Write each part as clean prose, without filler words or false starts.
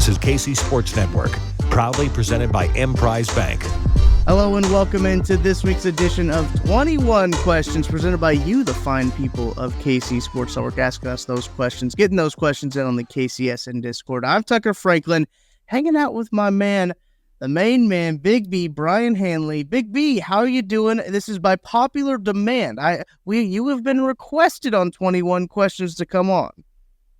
is KC Sports Network, proudly presented by Emprise Bank. Hello and welcome into this week's edition of 21 Questions presented by you, the fine people of KC Sports Network, asking us those questions, getting those questions in on the KCSN Discord. I'm Tucker Franklin, hanging out with my man, the main man, Big B, Brian Hanley. Big B, how are you doing? This is by popular demand. You have been requested on 21 Questions to come on.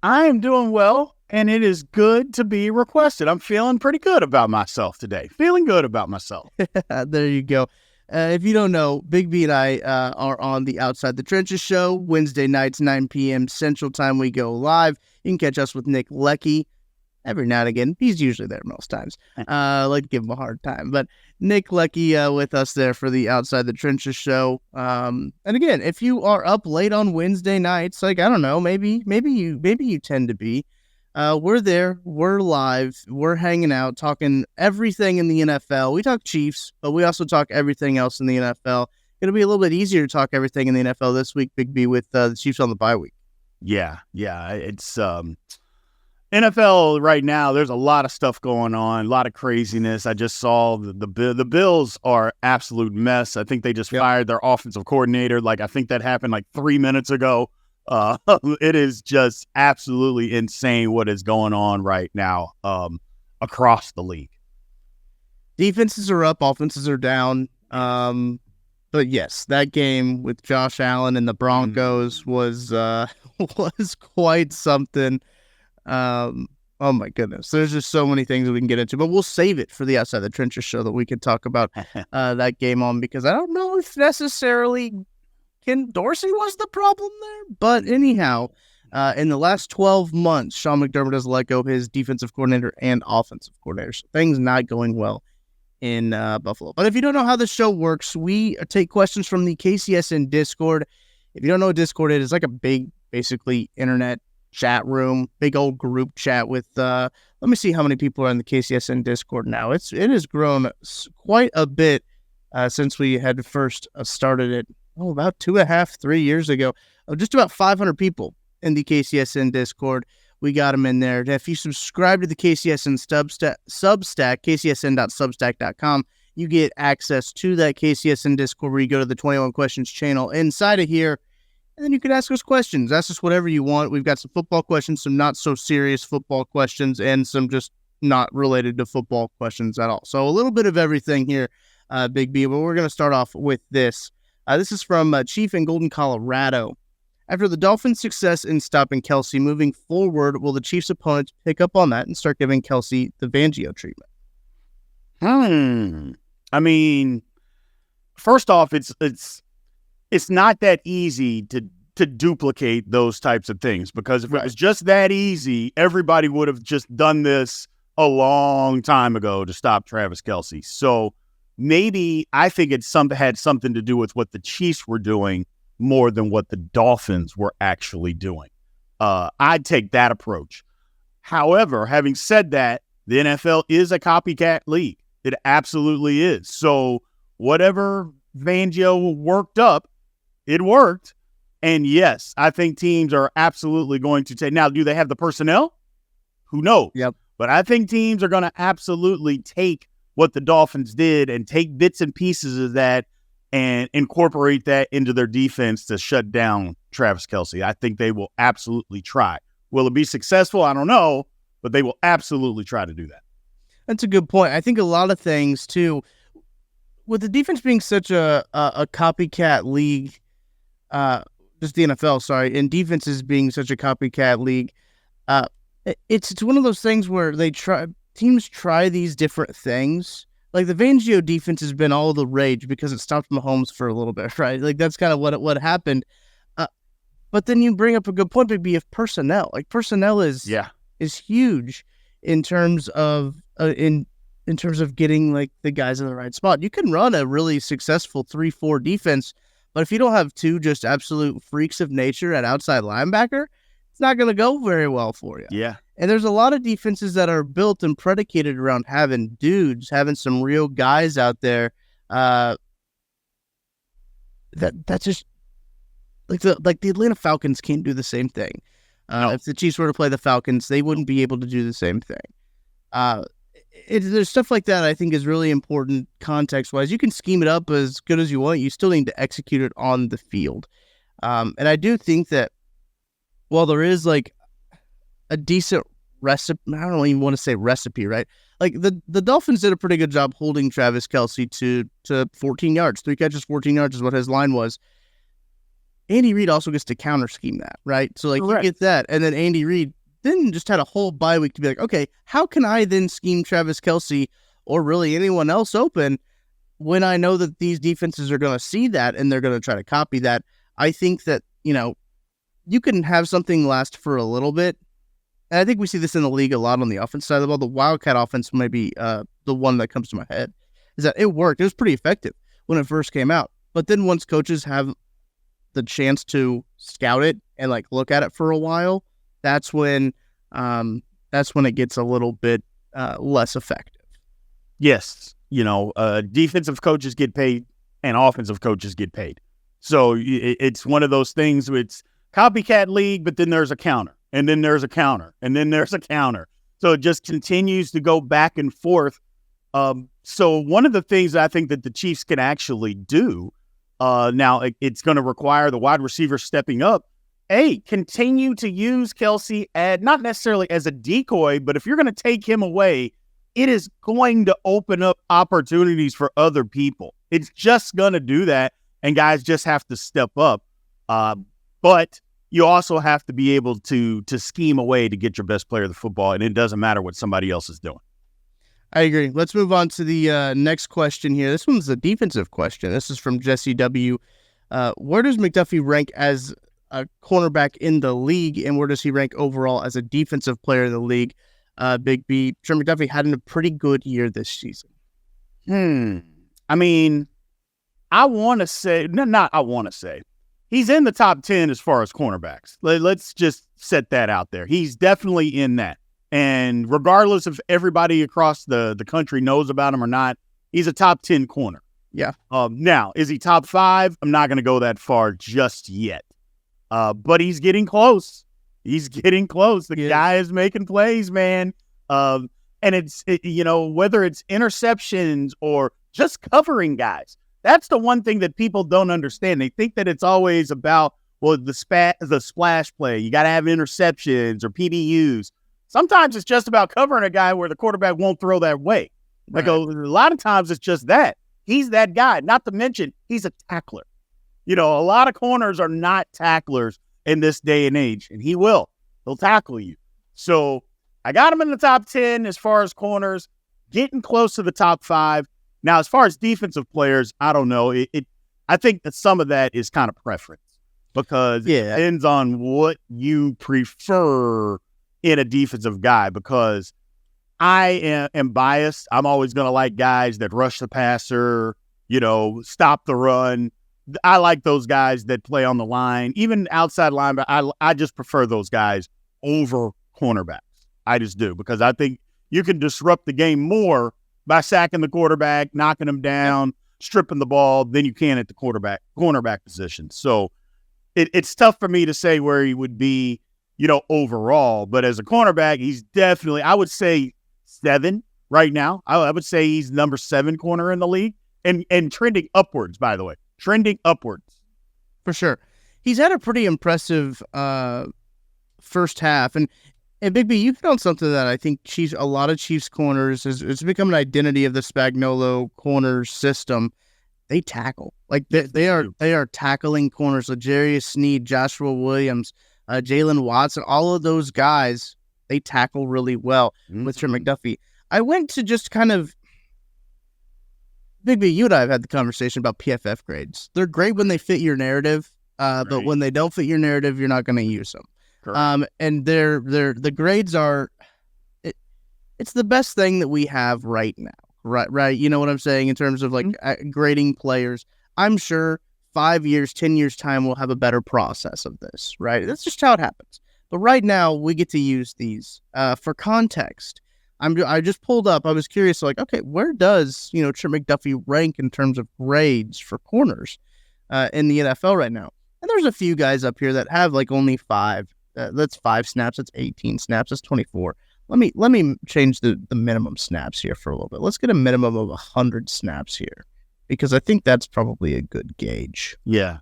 I am doing well, and it is good to be requested. I'm feeling pretty good about myself today. Feeling good about myself. There you go. If you don't know, Big B and I are on the Outside the Trenches show. Wednesday nights, 9 p.m. Central Time, we go live. You can catch us with Nick Leckie every now and again. He's usually there most times. I like to give him a hard time. But Nick Leckie with us there for the Outside the Trenches show. And again, if you are up late on Wednesday nights, like, I don't know, maybe you tend to be, we're there, we're live, we're hanging out, talking everything in the NFL. We talk Chiefs, but we also talk everything else in the NFL. It'll be a little bit easier to talk everything in the NFL this week, Big B, with the Chiefs on the bye week. Yeah. It's NFL right now. There's a lot of stuff going on, a lot of craziness. I just saw the Bills are absolute mess. I think they just fired their offensive coordinator. I think that happened 3 minutes ago. It is just absolutely insane what is going on right now across the league. Defenses are up, offenses are down. But yes, that game with Josh Allen and the Broncos was quite something. Oh my goodness. There's just so many things that we can get into, but we'll save it for the Outside the Trenches show that we can talk about that game on, because I don't know if necessarily Ken Dorsey was the problem there. But anyhow, in the last 12 months, Sean McDermott has let go of his defensive coordinator and offensive coordinator. So things not going well in Buffalo. But if you don't know how the show works, we take questions from the KCSN Discord. If you don't know what Discord is, it's like a big, basically, internet chat room, big old group chat with, let me see how many people are in the KCSN Discord now. It has grown quite a bit since we had first started it, about 2.5-3 years ago. Just about 500 people in the KCSN Discord. We got them in there. If you subscribe to the KCSN Substack, kcsn.substack.com, you get access to that KCSN Discord where you go to the 21 Questions channel inside of here. And then you can ask us questions. Ask us whatever you want. We've got some football questions, some not so serious football questions, and some just not related to football questions at all. So a little bit of everything here, Big B. But we're going to start off with this. This is from Chief in Golden, Colorado. After the Dolphins' success in stopping Kelce moving forward, will the Chiefs' opponents pick up on that and start giving Kelce the Fangio treatment? I mean, first off, it's not that easy to duplicate those types of things, because if it was just that easy, everybody would have just done this a long time ago to stop Travis Kelce. So maybe I think it had something to do with what the Chiefs were doing more than what the Dolphins were actually doing. I'd take that approach. However, having said that, the NFL is a copycat league. It absolutely is. So whatever Fangio worked up, it worked. And yes, I think teams are absolutely going to take. Now, do they have the personnel? Who knows? Yep. But I think teams are going to absolutely take what the Dolphins did and take bits and pieces of that and incorporate that into their defense to shut down Travis Kelce. I think they will absolutely try. Will it be successful? I don't know, but they will absolutely try to do that. That's a good point. I think a lot of things, too, with the defense being such a copycat league, just the NFL, sorry, and defenses being such a copycat league, it's one of those things where teams try these different things. Like the Fangio defense has been all the rage because it stopped Mahomes for a little bit, right? Like that's kind of what happened. But then you bring up a good point, maybe of personnel. Like personnel is huge in terms of in terms of getting like the guys in the right spot. You can run a really successful 3-4 defense, but if you don't have two just absolute freaks of nature at outside linebacker, it's not going to go very well for you. Yeah. And there's a lot of defenses that are built and predicated around having some real guys out there. That's just like the Atlanta Falcons can't do the same thing. No. If the Chiefs were to play the Falcons, they wouldn't be able to do the same thing. Uh, there's stuff like that I think is really important context-wise. You can scheme it up as good as you want. You still need to execute it on the field. And I do think that while there is like a decent recipe, I don't even want to say recipe, right? Like the Dolphins did a pretty good job holding Travis Kelce to 14 yards. 3 catches, 14 yards is what his line was. Andy Reid also gets to counter scheme that, right? So like Correct. you get that, and then Andy Reid then just had a whole bye week to be like, okay, how can I then scheme Travis Kelce or really anyone else open when I know that these defenses are going to see that and they're going to try to copy that? I think that, you can have something last for a little bit. And I think we see this in the league a lot on the offense side of the ball. The Wildcat offense may be the one that comes to my head, is that it worked. It was pretty effective when it first came out. But then once coaches have the chance to scout it and like look at it for a while, that's when it gets a little bit less effective. Yes. Defensive coaches get paid and offensive coaches get paid. So it's one of those things where it's copycat league, but then there's a counter, and then there's a counter, and then there's a counter. So it just continues to go back and forth. So one of the things I think that the Chiefs can actually do, now it's going to require the wide receiver stepping up. Continue to use Kelce not necessarily as a decoy, but if you're going to take him away, it is going to open up opportunities for other people. It's just going to do that, and guys just have to step up. But you also have to be able to scheme a way to get your best player of the football, and it doesn't matter what somebody else is doing. I agree. Let's move on to the next question here. This one's a defensive question. This is from Jesse W. Where does McDuffie rank as a cornerback in the league, and where does he rank overall as a defensive player in the league? Big B, Trent McDuffie had a pretty good year this season. I mean, he's in the top 10 as far as cornerbacks. Let's just set that out there. He's definitely in that. And regardless if everybody across the country knows about him or not, he's a top 10 corner. Yeah. Now, is he top 5? I'm not going to go that far just yet. But he's getting close. The guy is making plays, man. And it's whether it's interceptions or just covering guys. That's the one thing that people don't understand. They think that it's always about, the splash play. You got to have interceptions or PBUs. Sometimes it's just about covering a guy where the quarterback won't throw that way. Like a lot of times it's just that. He's that guy. Not to mention, he's a tackler. A lot of corners are not tacklers in this day and age, and he'll tackle you. So I got him in the top 10 as far as corners, getting close to the top 5. Now, as far as defensive players, I don't know. I think that some of that is kind of preference because it depends on what you prefer in a defensive guy, because I am biased. I'm always going to like guys that rush the passer, stop the run. I like those guys that play on the line, even outside linebacker. I just prefer those guys over cornerbacks. I just do, because I think you can disrupt the game more by sacking the quarterback, knocking him down, stripping the ball than you can at the cornerback position. So it's tough for me to say where he would be, overall. But as a cornerback, he's definitely, I would say 7 right now. I would say he's number 7 corner in the league, and trending upwards, by the way. Trending upwards. For sure. He's had a pretty impressive first half. And Big B, you hit on something that I think a lot of Chiefs corners, it's become an identity of the Spagnuolo corner system. They tackle. Like they are tackling corners. L'Jarius Sneed, Joshua Williams, Jalen Watson, all of those guys, they tackle really well with Trent McDuffie. I went to just kind of, Big B, you and I have had the conversation about PFF grades. They're great when they fit your narrative, but when they don't fit your narrative, you're not going to use them. And the grades are, it's the best thing that we have right now, right? You know what I'm saying in terms of like grading players. I'm sure 5 years, 10 years time, we'll have a better process of this, right? That's just how it happens. But right now, we get to use these for context. I just pulled up. I was curious, like, okay, where does Trent McDuffie rank in terms of grades for corners in the NFL right now? And there's a few guys up here that have like only 5. That's 5 snaps. That's 18 snaps. That's 24. let me change the minimum snaps here for a little bit. Let's get a minimum of 100 snaps here, because I think that's probably a good gauge. Yeah.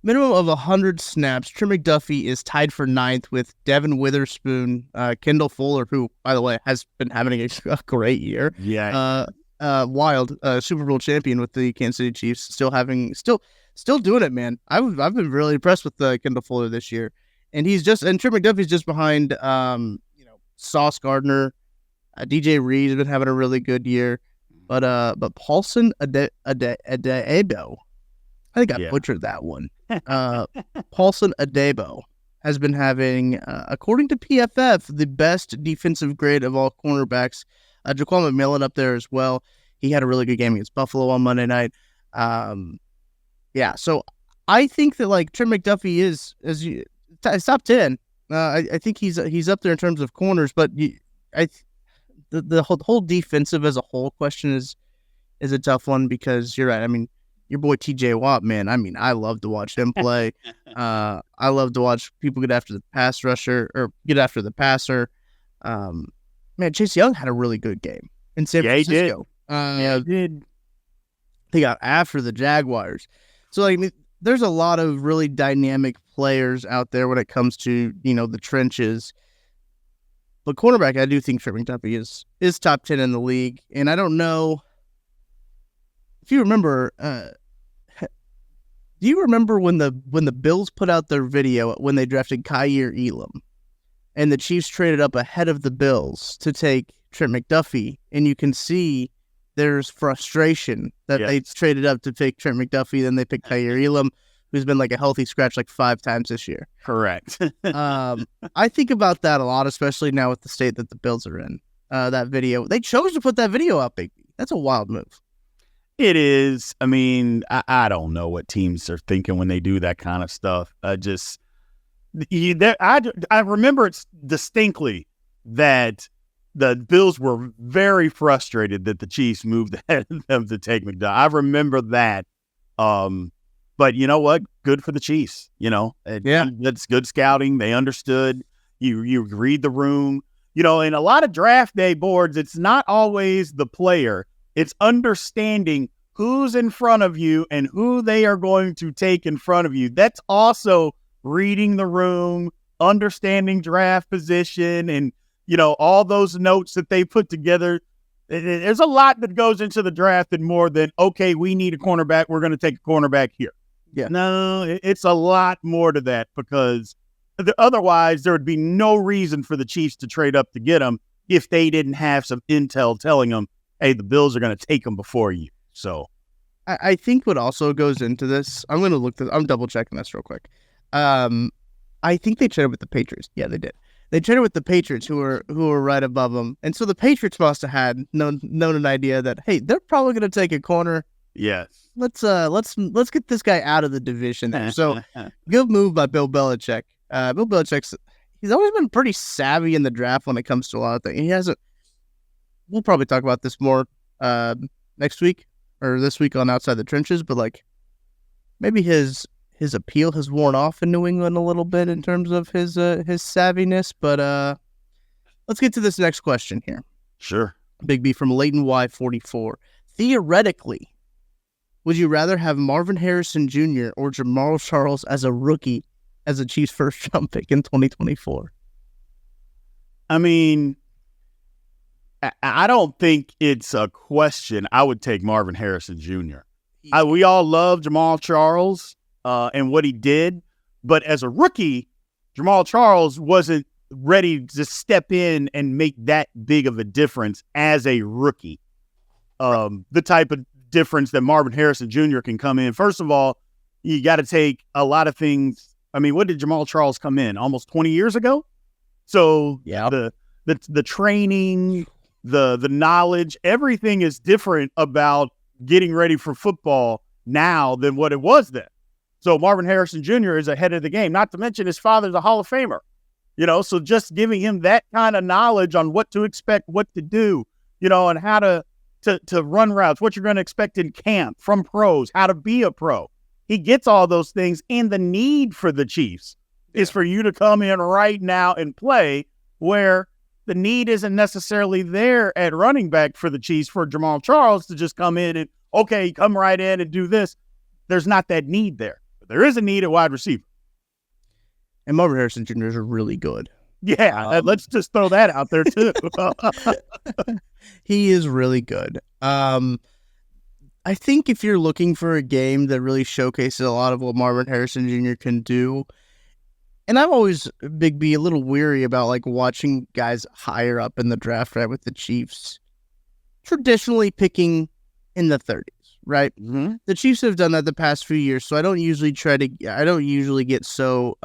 Minimum of 100 snaps. Trent McDuffie is tied for 9th with Devin Witherspoon, Kendall Fuller, who, by the way, has been having a great year. Yeah. Wild Super Bowl champion with the Kansas City Chiefs, still doing it, man. I've been really impressed with Kendall Fuller this year, and Trent McDuffie's just behind Sauce Gardner. DJ Reed's been having a really good year, but Paulson Adebo, I think I butchered that one. Paulson Adebo has been having, according to PFF, the best defensive grade of all cornerbacks. Jaquan McMillan up there as well. He had a really good game against Buffalo on Monday night. So I think that like Trent McDuffie is top 10. I think he's up there in terms of corners, but the whole defensive as a whole question is a tough one, because you're right. I mean, your boy TJ Watt, man. I mean, I love to watch him play. I love to watch people get after the pass rusher or get after the passer. Man, Chase Young had a really good game in San Francisco. He did. He got after the Jaguars. So, like, there's a lot of really dynamic players out there when it comes to, the trenches. But cornerback, I do think Trent McDuffie is top 10 in the league. And I don't know if you remember, do you remember when the Bills put out their video when they drafted Kaiir Elam and the Chiefs traded up ahead of the Bills to take Trent McDuffie, and you can see there's frustration that they traded up to take Trent McDuffie, then they picked Kaiir Elam, who's been like a healthy scratch like 5 times this year. Correct. I think about that a lot, especially now with the state that the Bills are in. That video, they chose to put that video up, baby. That's a wild move. It is. I mean, I don't know what teams are thinking when they do that kind of stuff. I remember it distinctly that the Bills were very frustrated that the Chiefs moved ahead of them to take McDuffie. I remember that. But you know what? Good for the Chiefs. That's good scouting. They understood. You read the room. In a lot of draft day boards, it's not always the player. It's understanding who's in front of you and who they are going to take in front of you. That's also reading the room, understanding draft position, and, all those notes that they put together. There's a lot that goes into the draft and more than, okay, we need a cornerback. We're going to take a cornerback here. Yeah. No, it's a lot more to that, because otherwise there would be no reason for the Chiefs to trade up to get him if they didn't have some intel telling them, hey, the Bills are going to take them before you. So I think what also goes into this, I'm double checking this real quick. I think they traded with the Patriots. Yeah, they did. They traded with the Patriots, who were right above them, and so the Patriots must have had known an idea that, hey, they're probably going to take a corner. Yes. Let's get this guy out of the division there. So good move by Bill Belichick. Bill Belichick's, he's always been pretty savvy in the draft when it comes to a lot of things. We'll probably talk about this more next week or this week on Outside the Trenches, but like maybe his appeal has worn off in New England a little bit in terms of his savviness. But let's get to this next question here. Sure. Big B from Leighton Y44. Theoretically, would you rather have Marvin Harrison Jr. or Jamal Charles as a rookie as a Chiefs first round pick in 2024? I mean, I don't think it's a question. I would take Marvin Harrison Jr. We all love Jamal Charles and what he did, but as a rookie, Jamal Charles wasn't ready to step in and make that big of a difference as a rookie. The type of difference that Marvin Harrison Jr. can come in. First of all, you got to take a lot of things. I mean, what did Jamal Charles come in? Almost 20 years ago? So yeah, the training, the knowledge, everything is different about getting ready for football now than what it was then. So Marvin Harrison Jr. is ahead of the game, not to mention his father's a Hall of Famer. So just giving him that kind of knowledge on what to expect, what to do, and how to run routes, what you're going to expect in camp from pros, how to be a pro. He gets all those things, and the need for the Chiefs is for you to come in right now and play, where the need isn't necessarily there at running back for the Chiefs for Jamal Charles to just come in and, okay, come right in and do this. There's not that need there. But there is a need at wide receiver. And Marvin Harrison Jr. is really good. Yeah, let's just throw that out there too. He is really good. I think if you're looking for a game that really showcases a lot of what Marvin Harrison Jr. can do, and I'm always, Big B, a little weary about like watching guys higher up in the draft, right, with the Chiefs, traditionally picking in the 30s, right? Mm-hmm. The Chiefs have done that the past few years, so I don't usually get so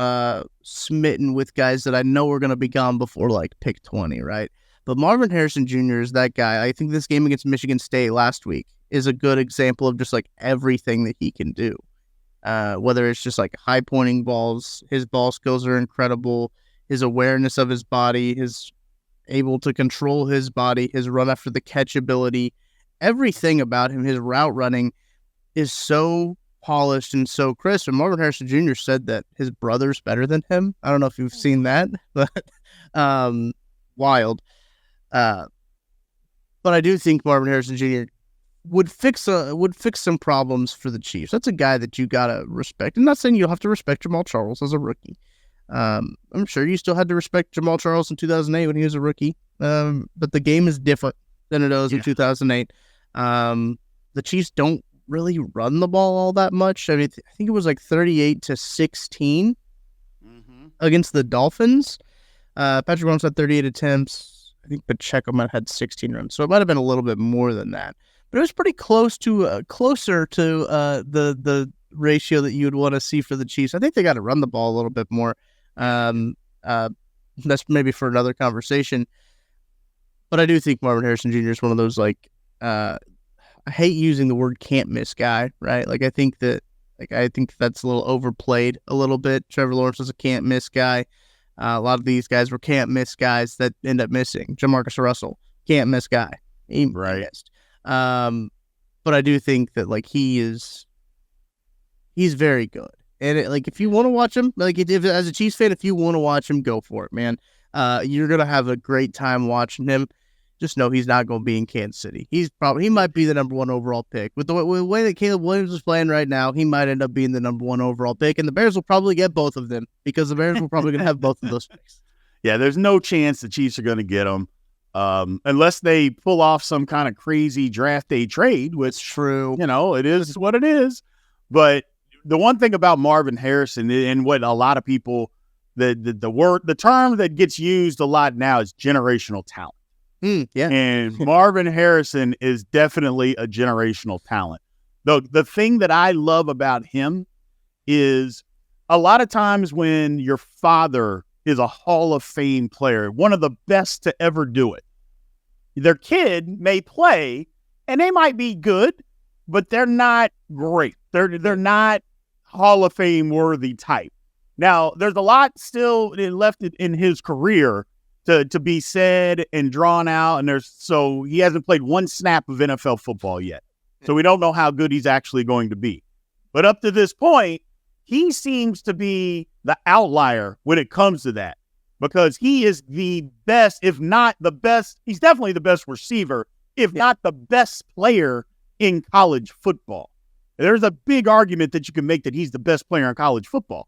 smitten with guys that I know are going to be gone before like pick 20, right? But Marvin Harrison Jr. is that guy. I think this game against Michigan State last week is a good example of just like everything that he can do. Whether it's just like high pointing balls, his ball skills are incredible. His awareness of his body, his able to control his body, his run after the catch ability, everything about him, his route running is so polished and so crisp. And Marvin Harrison Jr. said that his brother's better than him. I don't know if you've seen that, but wild. But I do think Marvin Harrison Jr. would fix some problems for the Chiefs. That's a guy that you gotta respect. I'm not saying you'll have to respect Jamal Charles as a rookie. I'm sure you still had to respect Jamal Charles in 2008 when he was a rookie. But the game is different than it was in 2008. The Chiefs don't really run the ball all that much. I mean, I think it was like 38-16 against the Dolphins. Patrick Mahomes had 38 attempts. I think Pacheco might have had 16 runs, so it might have been a little bit more than that. But it was pretty closer to the ratio that you would want to see for the Chiefs. I think they got to run the ball a little bit more. That's maybe for another conversation. But I do think Marvin Harrison Jr. is one of those like I hate using the word can't miss guy, right? Like I think that's a little overplayed a little bit. Trevor Lawrence was a can't miss guy. A lot of these guys were can't miss guys that end up missing. Jamarcus Russell, can't miss guy. He missed. But I do think that like he's very good. And if you want to watch him, like if as a Chiefs fan, if you want to watch him, go for it, man. You're gonna have a great time watching him. Just know he's not going to be in Kansas City. He might be the number 1 overall pick. With the way that Caleb Williams is playing right now, he might end up being the number 1 overall pick, and the Bears will probably get both of them because the Bears will probably going to have both of those picks. Yeah, there's no chance the Chiefs are going to get them unless they pull off some kind of crazy draft day trade, which, true. It is what it is. But the one thing about Marvin Harrison and what a lot of people, the term that gets used a lot now is generational talent. Yeah. And Marvin Harrison is definitely a generational talent. The thing that I love about him is a lot of times when your father is a Hall of Fame player, one of the best to ever do it, their kid may play and they might be good, but they're not great. They're not Hall of Fame worthy type. Now, there's a lot still left in his career to be said and drawn out, and so he hasn't played one snap of NFL football yet. So we don't know how good he's actually going to be. But up to this point, he seems to be the outlier when it comes to that because he is the best, if not the best. He's definitely the best receiver, if not the best player in college football. There's a big argument that you can make that he's the best player in college football.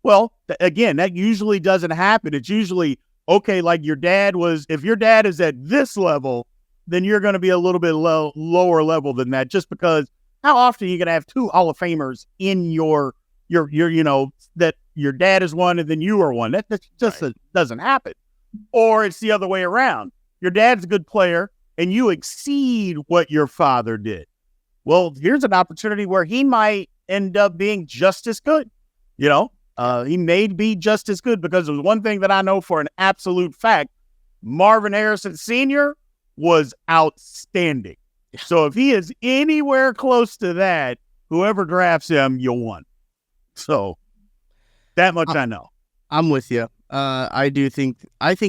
Well, again, that usually doesn't happen. It's usually, okay, like your dad was, if your dad is at this level, then you're going to be a little bit lower level than that, just because how often are you going to have 2 Hall of Famers in your that your dad is one and then you are one? That just doesn't happen. Or it's the other way around. Your dad's a good player and you exceed what your father did. Well, here's an opportunity where he might end up being just as good. He may be just as good because there's one thing that I know for an absolute fact. Marvin Harrison Sr. was outstanding. So if he is anywhere close to that, whoever drafts him, you won. So that much I know. I'm with you. I think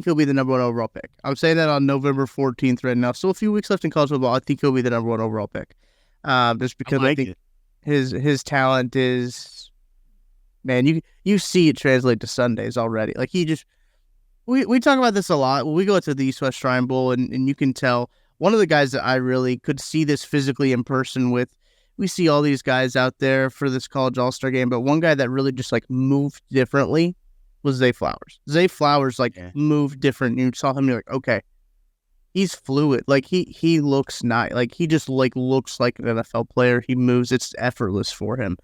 he'll be the number 1 overall pick. I'm saying that on November 14th right now. So a few weeks left in college football. I think he'll be the number 1 overall pick. Just because I think his talent is, man, you see it translate to Sundays already. Like we talk about this a lot. When we go to the East West Shrine Bowl, and you can tell one of the guys that I really could see this physically in person with. We see all these guys out there for this college all-star game, but one guy that really just like moved differently was Zay Flowers. Zay Flowers moved different. You saw him, you're like, okay, he's fluid. Like he looks nice. Like he just like looks like an NFL player. He moves. It's effortless for him.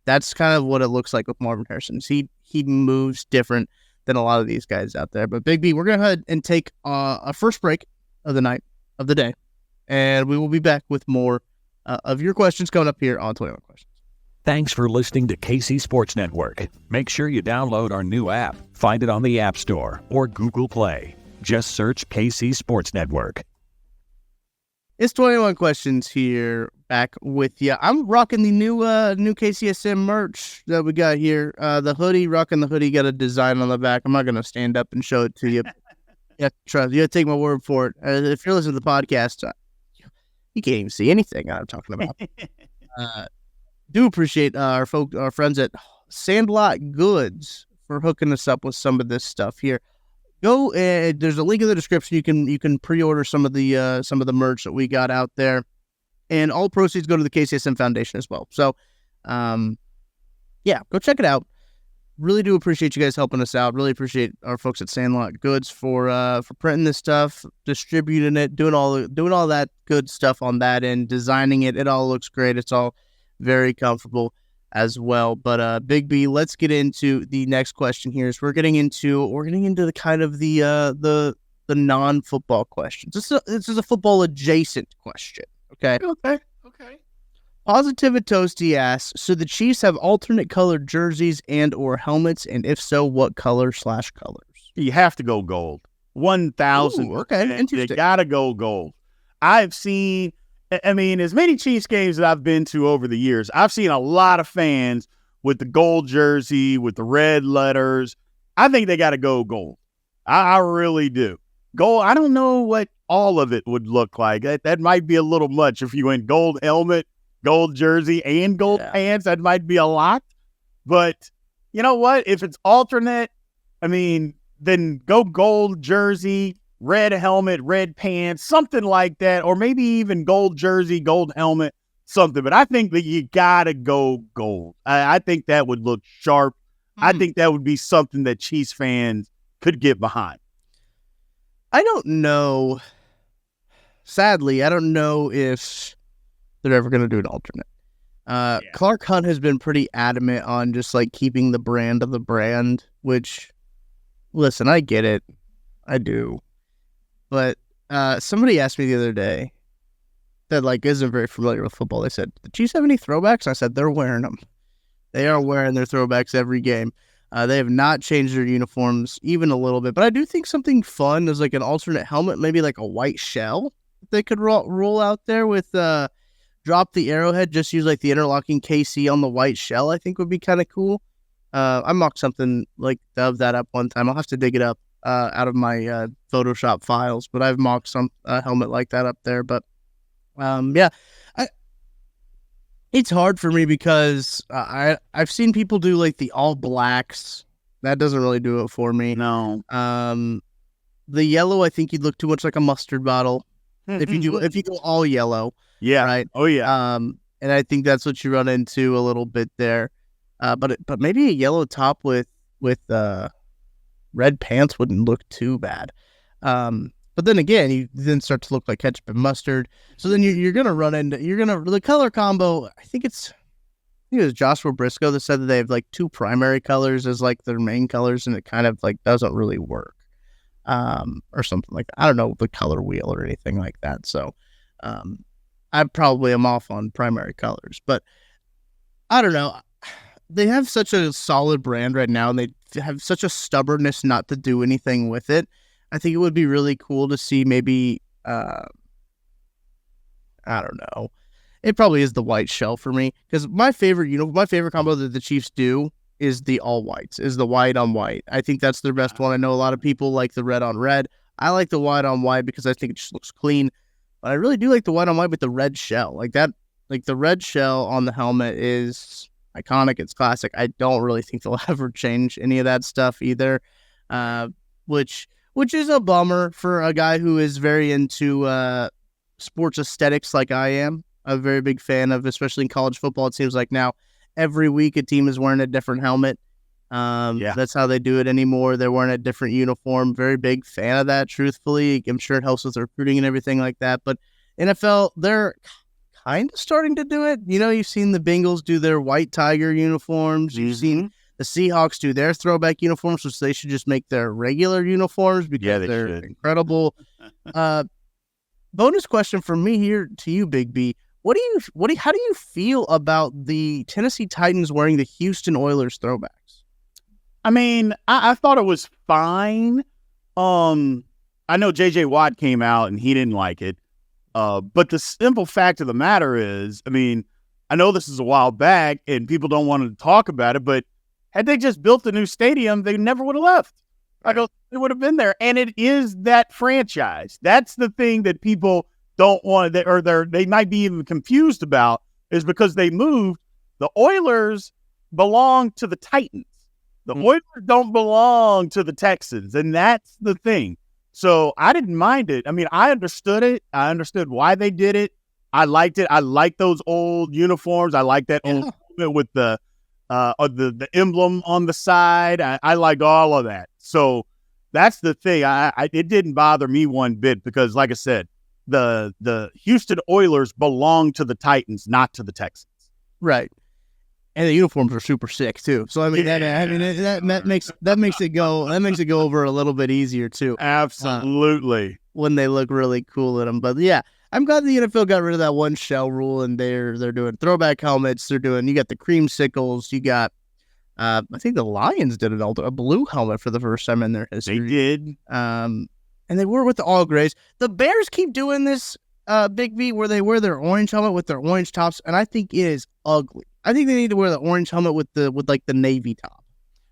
That's kind of what it looks like with Marvin Harrison. He moves different than a lot of these guys out there. But Big B, we're going to go ahead and take a first break of the night, of the day, and we will be back with more of your questions coming up here on 21 Questions. Thanks for listening to KC Sports Network. Make sure you download our new app. Find it on the App Store or Google Play. Just search KC Sports Network. It's 21 Questions here, back with you. I'm rocking the new KCSM merch that we got here. The hoodie, rocking the hoodie, got a design on the back. I'm not going to stand up and show it to you. You have to trust. You have to take my word for it. If you're listening to the podcast, you can't even see anything I'm talking about. Do appreciate our friends at Sandlot Goods for hooking us up with some of this stuff here. Go, there's a link in the description. You can pre-order some of the merch that we got out there, and all proceeds go to the KCSM Foundation as well. So, go check it out. Really do appreciate you guys helping us out. Really appreciate our folks at Sandlot Goods for printing this stuff, distributing it, doing all that good stuff on that end, designing it. It all looks great. It's all very comfortable as well. But Big B, let's get into the next question here. So we're getting into the kind of the non-football questions. This is a football adjacent question. Okay. Positive and Toasty asks, so the Chiefs have alternate colored jerseys and or helmets, and if so, what color/colors? You have to go gold. 1,000. Okay, interesting. You gotta go gold. I've seen, as many Chiefs games that I've been to over the years, I've seen a lot of fans with the gold jersey, with the red letters. I think they got to go gold. I really do. Gold, I don't know what all of it would look like. That might be a little much if you went gold helmet, gold jersey, and gold pants. That might be a lot. But you know what? If it's alternate, then go gold jersey, red helmet, red pants, something like that. Or maybe even gold jersey, gold helmet, something. But I think that you got to go gold. I think that would look sharp. I think that would be something that Chiefs fans could get behind. I don't know. Sadly, I don't know if they're ever going to do an alternate. Clark Hunt has been pretty adamant on just like keeping the brand of the brand, which, listen, I get it. I do. But somebody asked me the other day that like isn't very familiar with football. They said, "The Chiefs have any throwbacks?" I said, "They're wearing them. They are wearing their throwbacks every game. They have not changed their uniforms even a little bit. But I do think something fun is like an alternate helmet, maybe like a white shell they could roll out there with drop the arrowhead, just use like the interlocking KC on the white shell, I think would be kind of cool. I mocked something like of that up one time. I'll have to dig it up out of my Photoshop files, but I've mocked some helmet like that up there. But it's hard for me because I've seen people do like the all blacks. That doesn't really do it for me. No. The yellow, I think you'd look too much like a mustard bottle if you go all yellow. Yeah. Right. Oh yeah. And I think that's what you run into a little bit there. But maybe a yellow top with red pants wouldn't look too bad. But then again, you then start to look like ketchup and mustard. So then you're gonna the color combo. I think it was Joshua Briscoe that said that they have like two primary colors as like their main colors, and it kind of like doesn't really work, or something like that. I don't know the color wheel or anything like that. So, I probably am off on primary colors, but I don't know. They have such a solid brand right now, and they have such a stubbornness not to do anything with it. I think it would be really cool to see maybe, I don't know. It probably is the white shell for me, because my favorite combo that the Chiefs do is the all whites, is the white on white. I think that's their best one. I know a lot of people like the red on red. I like the white on white because I think it just looks clean. But I really do like the white on white with the red shell. Like that, like the red shell on the helmet is iconic. It's classic. I don't really think they'll ever change any of that stuff either. which is a bummer for a guy who is very into sports aesthetics like I am. I'm a very big fan of, especially in college football. It seems like now every week a team is wearing a different helmet. That's how they do it anymore. They're wearing a different uniform. Very big fan of that, truthfully. I'm sure it helps with recruiting and everything like that. But NFL, they're kind of starting to do it. You know, you've seen the Bengals do their white tiger uniforms. You've seen the Seahawks do their throwback uniforms, which they should just make their regular uniforms because they're incredible. Bonus question from me here to you, Big B. How do you feel about the Tennessee Titans wearing the Houston Oilers throwbacks? I mean, I thought it was fine. I know J.J. Watt came out and he didn't like it. But the simple fact of the matter is, I mean, I know this is a while back and people don't want to talk about it, but had they just built a new stadium, they never would have left. I go, they would have been there. And it is that franchise. That's the thing that people don't want, or they might be even confused about, is because they moved. The Oilers belong to the Titans. The Oilers don't belong to the Texans, and that's the thing. So I didn't mind it. I mean, I understood it. I understood why they did it. I liked it. I like those old uniforms. I like that old with the emblem on the side. I liked all of that. So that's the thing. It didn't bother me one bit because, like I said, the Houston Oilers belong to the Titans, not to the Texans. Right. And the uniforms are super sick too. So I mean, that makes it go over a little bit easier too. Absolutely. When they look really cool in them. But yeah, I'm glad the NFL got rid of that one shell rule, and they're doing throwback helmets. You got the creamsicles. You got, I think the Lions did a blue helmet for the first time in their history. They did. And they were with the all grays. The Bears keep doing this, Big V, where they wear their orange helmet with their orange tops, and I think it is ugly. I think they need to wear the orange helmet with the navy top.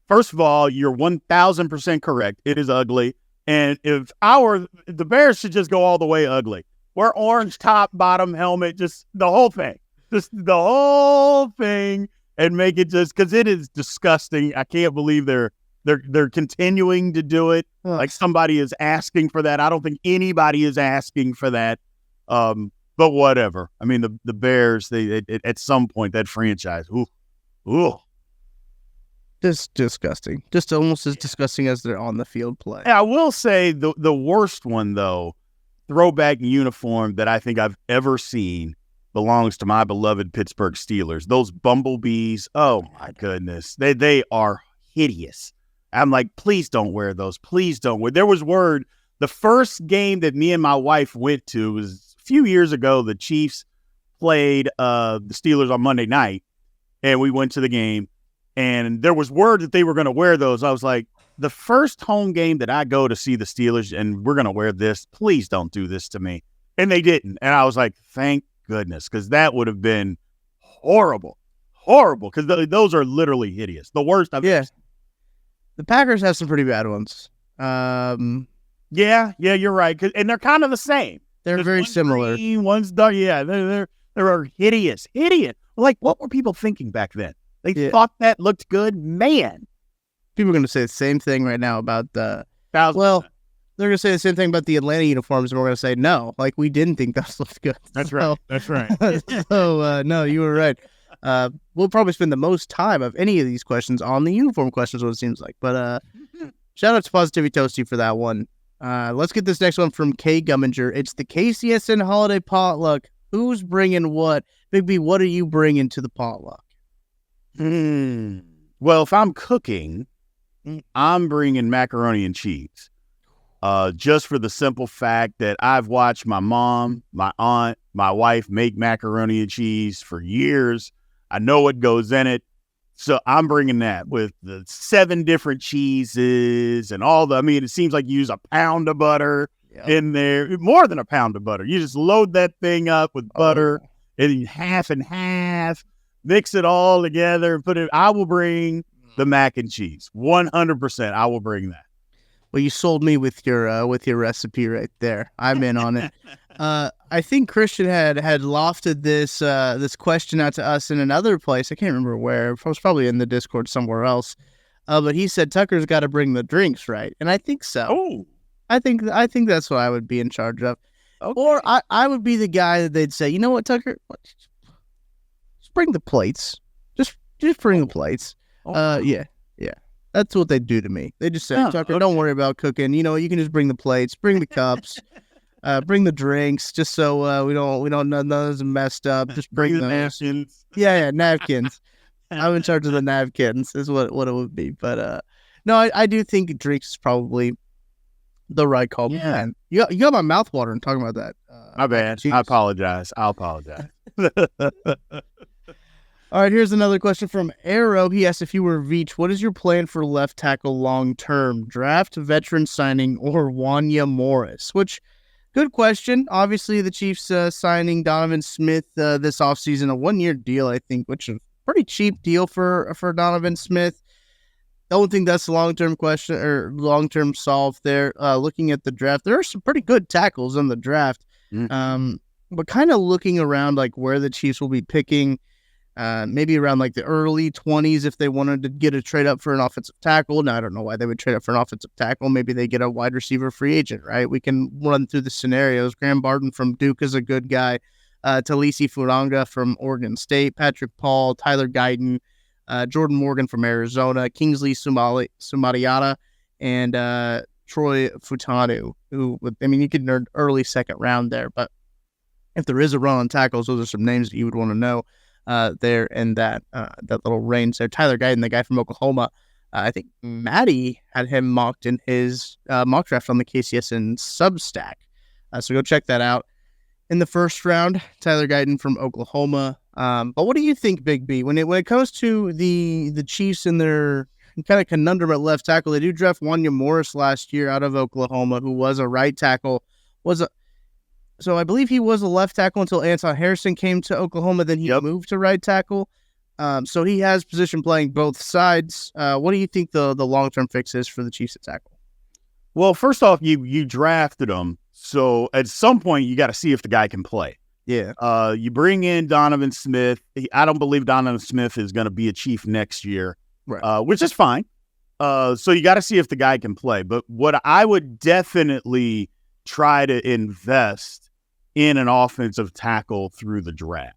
First of all, you're 1,000% correct. It is ugly. And the Bears should just go all the way ugly. Wear orange top, bottom helmet, just the whole thing. Just the whole thing, and make it just, because it is disgusting. I can't believe they're continuing to do it. Like somebody is asking for that. I don't think anybody is asking for that. But whatever. I mean, the Bears, they at some point, that franchise, ooh. Just disgusting. Just almost as disgusting as their on the field play. I will say the worst one, though, throwback uniform that I think I've ever seen belongs to my beloved Pittsburgh Steelers. Those bumblebees, oh my goodness. They are hideous. I'm like, please don't wear those. Please don't wear. There was word, the first game that me and my wife went to was few years ago. The Chiefs played the Steelers on Monday night, and we went to the game, and there was word that they were going to wear those. I was like, the first home game that I go to see the Steelers, and we're going to wear this, please don't do this to me. And they didn't. And I was like, thank goodness, because that would have been horrible, because those are literally hideous. The worst I've ever seen. The Packers have some pretty bad ones. Yeah, you're right. And they're kind of the same. They're very similar. Green, one's dark. Yeah, they're hideous. Like, what were people thinking back then? They thought that looked good, man. People are going to say the same thing right now about the. 1,000%. Well, they're going to say the same thing about the Atlanta uniforms, and we're going to say no. Like, we didn't think those looked good. That's right. So no, you were right. We'll probably spend the most time of any of these questions on the uniform questions, what it seems like. But shout out to Positivity Toasty for that one. Let's get this next one from Kay Gumminger. It's the KCSN Holiday Potluck. Who's bringing what? Big B, what are you bringing to the potluck? Well, if I'm cooking, I'm bringing macaroni and cheese. Just for the simple fact that I've watched my mom, my aunt, my wife make macaroni and cheese for years. I know what goes in it. So I'm bringing that with the 7 different cheeses and it seems like you use a pound of butter in there, more than a pound of butter. You just load that thing up with butter and half and half, mix it all together and put it. I will bring the mac and cheese. 100%. I will bring that. Well, you sold me with your recipe right there. I'm in on it. I think Christian had lofted this question out to us in another place. I can't remember where. It was probably in the Discord somewhere else. But he said Tucker's got to bring the drinks, right? And I think so. Oh, I think that's what I would be in charge of. okay. Or I would be the guy that they'd say, you know what, Tucker? Just bring the plates. Just bring the plates. Yeah. That's what they do to me. They just say, Tucker, don't worry about cooking. You know, you can just bring the plates, bring the cups, bring the drinks, just so we don't none of those messed up. Just bring the those. napkins. Yeah, napkins. I'm in charge of the napkins is what it would be. But no, I do think drinks is probably the right call. Yeah. Man, you got my mouth watering talking about that. My bad. Jeez. I apologize. I'll apologize. All right, here's another question from Arrow. He asked, if you were Veach, what is your plan for left tackle long term? Draft, veteran signing, or Wanya Morris? Which, good question. Obviously, the Chiefs signing Donovan Smith this offseason, a 1-year deal, I think, which is a pretty cheap deal for Donovan Smith. Don't think that's a long-term question or long-term solve there. Looking at the draft, there are some pretty good tackles in the draft. But kind of looking around like where the Chiefs will be picking, maybe around like the early 20s if they wanted to get a trade up for an offensive tackle. Now, I don't know why they would trade up for an offensive tackle. Maybe they get a wide receiver free agent, right? We can run through the scenarios. Graham Barton from Duke is a good guy. Talisi Furanga from Oregon State. Patrick Paul, Tyler Guyton, Jordan Morgan from Arizona, Kingsley Sumadiata, and Troy Futanu, who, I mean, you could earn early second round there, but if there is a run on tackles, those are some names that you would want to know there in that little range there. Tyler Guyton, the guy from Oklahoma, I think Maddie had him mocked in his mock draft on the KCSN Substack. So go check that out. In the first round, Tyler Guyton from Oklahoma. But what do you think, Big B, when it comes to the Chiefs and their kind of conundrum at left tackle? They do draft Wanya Morris last year out of Oklahoma, who was a right tackle. So I believe he was a left tackle until Anton Harrison came to Oklahoma. Then he moved to right tackle. So he has position playing both sides. What do you think the long-term fix is for the Chiefs at tackle? Well, first off, you drafted him. So at some point, you got to see if the guy can play. Yeah. You bring in Donovan Smith. I don't believe Donovan Smith is going to be a Chief next year, right. Which is fine. So you got to see if the guy can play. But what I would definitely try to invest in an offensive tackle through the draft.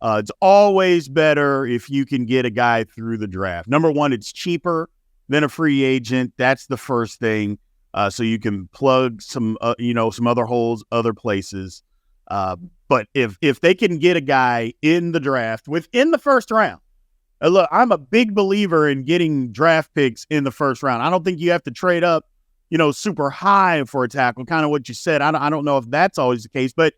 It's always better if you can get a guy through the draft. Number one, it's cheaper than a free agent. That's the first thing. So you can plug some other holes, other places. But if they can get a guy in the draft within the first round, look, I'm a big believer in getting draft picks in the first round. I don't think you have to trade up, super high for a tackle, kind of what you said. I don't know if that's always the case, but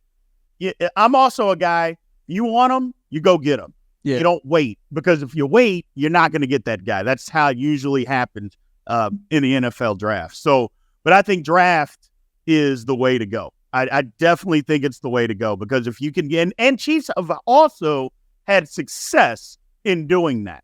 I'm also a guy, you want them, you go get them. Yeah. You don't wait, because if you wait, you're not going to get that guy. That's how it usually happens in the NFL draft. So, but I think draft is the way to go. I definitely think it's the way to go, because if you can get, and Chiefs have also had success in doing that.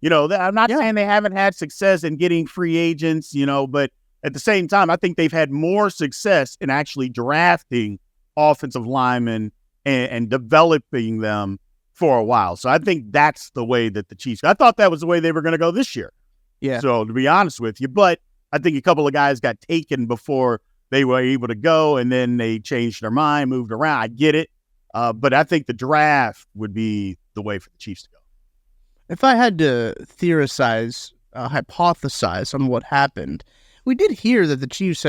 I'm not saying they haven't had success in getting free agents, but at the same time, I think they've had more success in actually drafting offensive linemen and developing them for a while. So I think that's the way that the Chiefs, I thought that was the way they were going to go this year. Yeah. So to be honest with you, but I think a couple of guys got taken before they were able to go, and then they changed their mind, moved around. I get it. But I think the draft would be the way for the Chiefs to go. If I had to hypothesize on what happened, we did hear that the Chiefs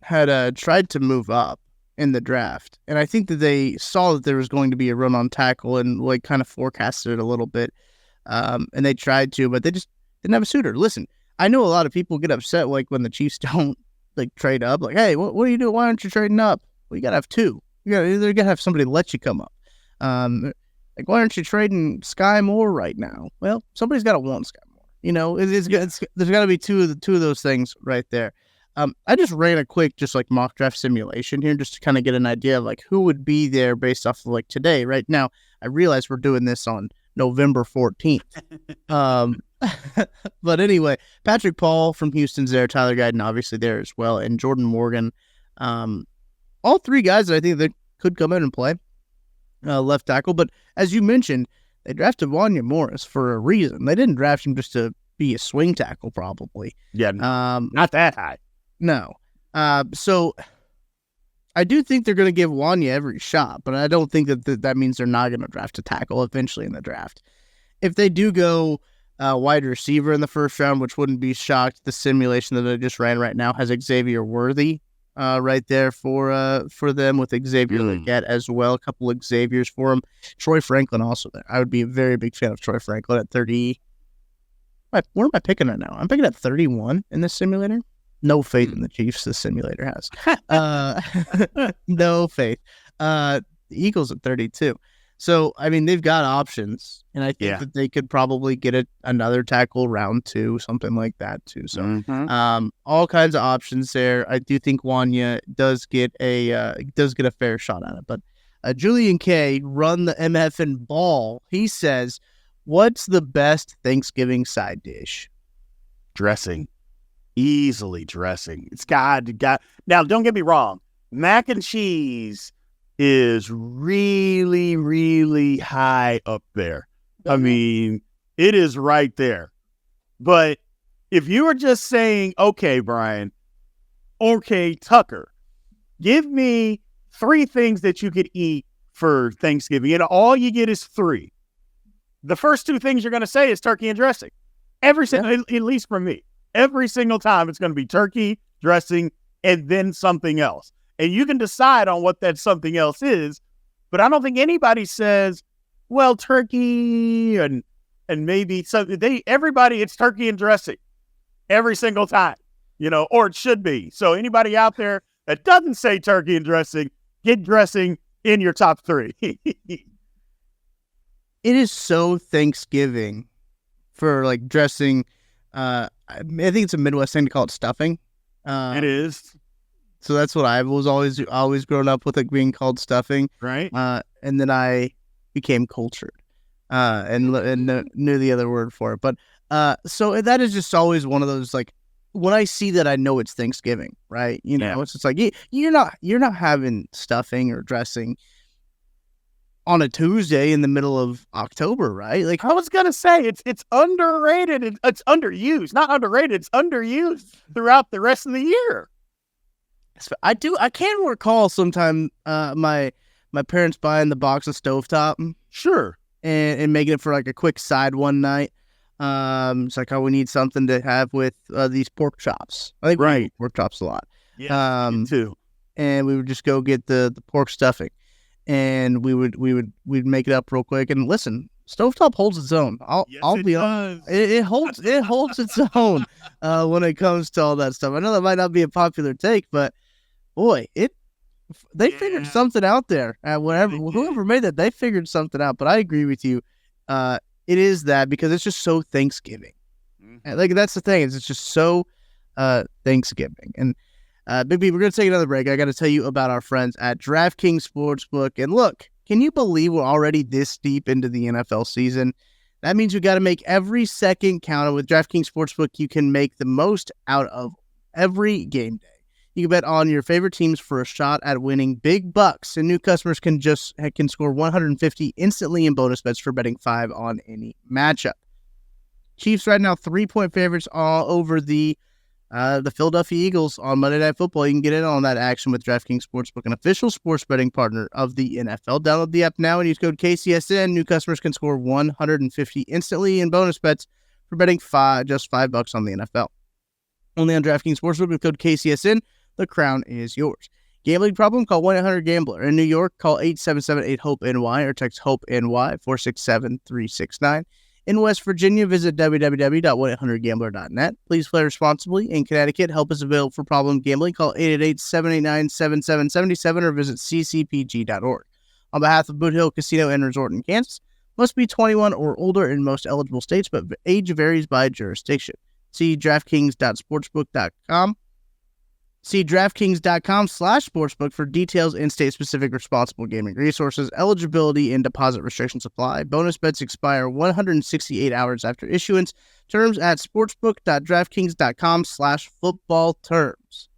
had tried to move up in the draft. And I think that they saw that there was going to be a run on tackle and kind of forecasted it a little bit. And they tried to, but they just didn't have a suitor. Listen, I know a lot of people get upset when the Chiefs don't trade up. Hey, what are you doing? Why aren't you trading up? Well, you got to have two. You got to have somebody let you come up. Why aren't you trading Sky Moore right now? Well, somebody's got to want Sky Moore. There's got to be two of those things right there. I just ran a quick mock draft simulation here just to kind of get an idea of who would be there based off of today. Right now, I realize we're doing this on November 14th. But anyway, Patrick Paul from Houston's there, Tyler Guyton obviously there as well, and Jordan Morgan. All three guys that I think that could come in and play left tackle. But as you mentioned, they drafted Wanya Morris for a reason. They didn't draft him just to be a swing tackle probably. Yeah, not that high. No. So I do think they're going to give Wanya every shot, but I don't think that means they're not going to draft a tackle eventually in the draft. If they do go wide receiver in the first round, which wouldn't be shocked, the simulation that I just ran right now has Xavier Worthy right there for them with Xavier Leggett as well. A couple of Xaviers for him. Troy Franklin also there. I would be a very big fan of Troy Franklin at 30. Where am I picking right now? I'm picking at 31 in this simulator. No faith in the Chiefs, this simulator has. No faith. The Eagles at 32. So, I mean, they've got options, and I think that they could probably get another tackle round 2, something like that too. So, all kinds of options there. I do think Wanya does get a fair shot at it. But Julian K, run the MFN ball. He says, "What's the best Thanksgiving side dish?" Dressing. Easily dressing. It's got now, don't get me wrong. Mac and cheese is really, really high up there. I mean, it is right there. But if you were just saying, okay, Brian, okay, Tucker, give me 3 things that you could eat for Thanksgiving, and all you get is 3. The first 2 things you're going to say is turkey and dressing. At least for me. Every single time it's going to be turkey, dressing, and then something else. And you can decide on what that something else is, but I don't think anybody says, well, turkey and maybe something. Everybody, it's turkey and dressing every single time, or it should be. So anybody out there that doesn't say turkey and dressing, get dressing in your top 3. It is so Thanksgiving for like dressing. I think it's a Midwest thing to call it stuffing. It is. So that's what I was always grown up with, it being called stuffing. Right. And then I became cultured and knew the other word for it. But so that is just always one of those, like, when I see that, I know it's Thanksgiving, right? It's just like you're not having stuffing or dressing on a Tuesday in the middle of October, right? Like, I was gonna say, it's underrated. It's underused, not underrated. It's underused throughout the rest of the year. I can recall sometime my parents buying the box of stovetop, sure, and making it for like a quick side one night. It's like, we need something to have with these pork chops. I think we eat pork chops a lot. Yeah, me too. And we would just go get the pork stuffing, and we'd make it up real quick. And listen, stovetop holds its own. I'll be honest. It holds its own when it comes to all that stuff. I know that might not be a popular take, but boy, they figured something out there. Whoever made that, they figured something out. But I agree with you. It is that, because it's just so Thanksgiving. And, like, that's the thing. It's just so Thanksgiving. And Big B, we're going to take another break. I got to tell you about our friends at DraftKings Sportsbook. And look, can you believe we're already this deep into the NFL season? That means we got to make every second count. And with DraftKings Sportsbook, you can make the most out of every game day. You can bet on your favorite teams for a shot at winning big bucks, and new customers can score 150 instantly in bonus bets for betting 5 on any matchup. Chiefs right now 3-point favorites all over the Philadelphia Eagles on Monday Night Football. You can get in on that action with DraftKings Sportsbook, an official sports betting partner of the NFL. Download the app now and use code KCSN. New customers can score 150 instantly in bonus bets for betting just $5 on the NFL. Only on DraftKings Sportsbook with code KCSN. The crown is yours. Gambling problem? Call 1-800-GAMBLER. In New York, call 877-8-HOPE-NY or text HOPE-NY 467-369. In West Virginia, visit www.1800gambler.net. Please play responsibly. In Connecticut, help is available for problem gambling. Call 888-789-7777 or visit ccpg.org. On behalf of Boot Hill Casino and Resort in Kansas, must be 21 or older in most eligible states, but age varies by jurisdiction. See DraftKings.sportsbook.com. See DraftKings.com/sportsbook for details and state-specific responsible gaming resources, eligibility, and deposit restrictions apply. Bonus bets expire 168 hours after issuance. Terms at sportsbook.draftkings.com/football terms.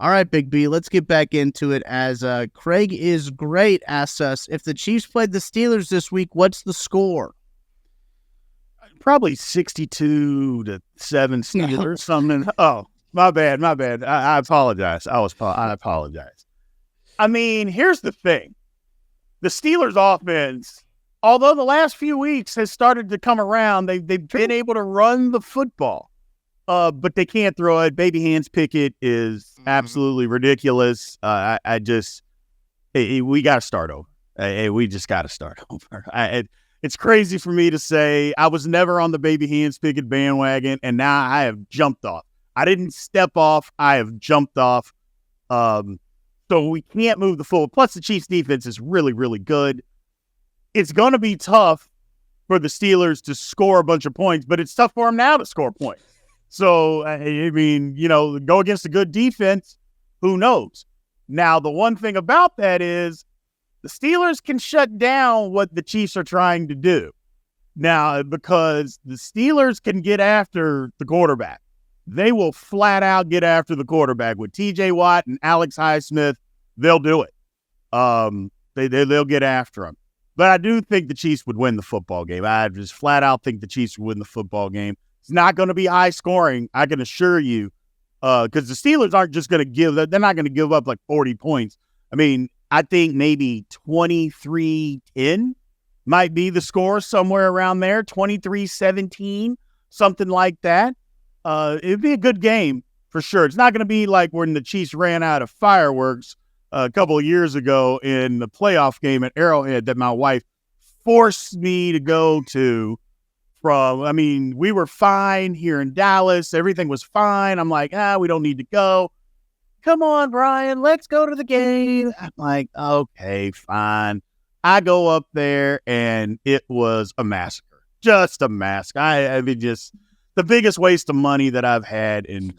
All right, Big B, let's get back into it as Craig is great asks us, if the Chiefs played the Steelers this week, what's the score? probably 62-7 Steelers, something. Oh, my bad. I apologize. I apologize. I mean, here's the thing. The Steelers offense, although the last few weeks has started to come around, they've been able to run the football, but they can't throw it. Baby hands Pickett is absolutely ridiculous. We got to start over. We just got to start over. It's crazy for me to say I was never on the baby hands Pickett bandwagon, and now I have jumped off. I didn't step off. I have jumped off. So we can't move the forward. Plus, the Chiefs' defense is really, really good. It's going to be tough for the Steelers to score a bunch of points, but it's tough for them now to score points. So, I mean, go against a good defense, who knows? Now, the one thing about that is the Steelers can shut down what the Chiefs are trying to do. Now, because the Steelers can get after the quarterback. They will flat out get after the quarterback with T.J. Watt and Alex Highsmith. They'll do it. They'll get after him. But I do think the Chiefs would win the football game. I just flat out think the Chiefs would win the football game. It's not going to be high scoring, I can assure you, because the Steelers aren't just going to they're not going to give up like 40 points. I mean, I think maybe 23-10 might be the score, somewhere around there, 23-17, something like that. It'd be a good game for sure. It's not going to be like when the Chiefs ran out of fireworks a couple of years ago in the playoff game at Arrowhead that my wife forced me to go to. We were fine here in Dallas. Everything was fine. I'm like, we don't need to go. Come on, Brian, let's go to the game. I'm like, okay, fine. I go up there, and it was a massacre. Just a massacre. I mean, just the biggest waste of money that I've had in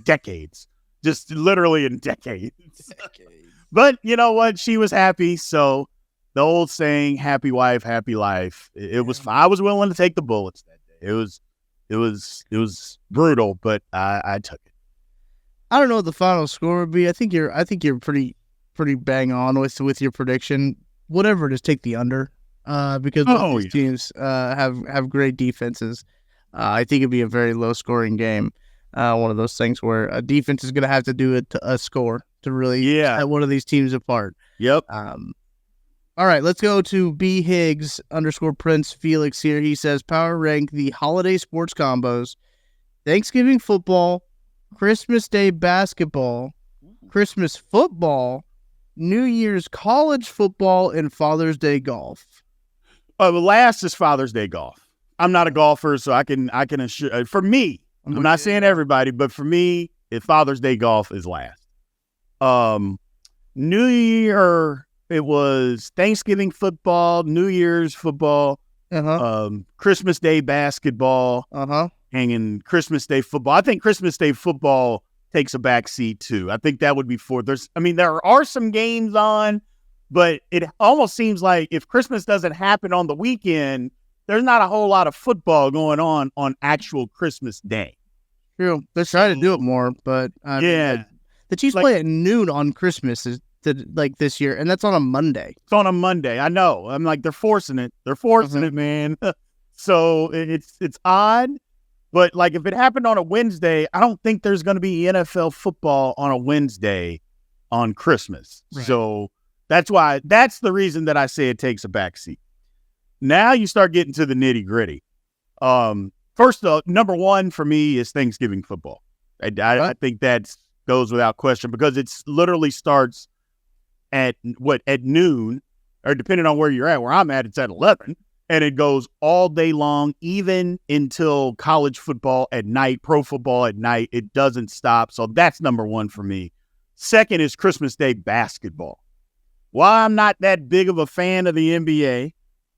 decades. Just literally in decades. But you know what? She was happy, so the old saying, happy wife, happy life. It was fine. I was willing to take the bullets that day. It was brutal, but I took it. I don't know what the final score would be. I think you're pretty bang on with your prediction. Whatever it is, take the under. Because both these teams have great defenses. I think it'd be a very low scoring game. One of those things where a defense is going to have to do a score to really set one of these teams apart. Yep. All right, let's go to B Higgs _Prince Felix here. He says, power rank the holiday sports combos: Thanksgiving football, Christmas Day basketball, Christmas football, New Year's college football, and Father's Day golf. The last is Father's Day golf. I'm not a golfer, so I can assure. For me, I'm not saying everybody, but for me, Father's Day golf is last. New Year, it was Thanksgiving football, New Year's football, Christmas Day basketball, hanging Christmas Day football. I think Christmas Day football takes a back seat too. I think that would be fourth. There are some games on, but it almost seems like if Christmas doesn't happen on the weekend, there's not a whole lot of football going on actual Christmas Day. True. They're trying to do it more, but the Chiefs play at noon on Christmas this year, and that's on a Monday. It's on a Monday. I know. I'm like, they're forcing it. They're forcing it, man. So it's odd, but like if it happened on a Wednesday, I don't think there's going to be NFL football on a Wednesday on Christmas. Right. So that's the reason that I say it takes a backseat. Now you start getting to the nitty gritty. First, number one for me is Thanksgiving football. I think that goes without question because it literally starts at noon, or depending on where you're at. Where I'm at, it's at 11, and it goes all day long, even until college football at night, pro football at night. It doesn't stop. So that's number one for me. Second is Christmas Day basketball. While I'm not that big of a fan of the NBA,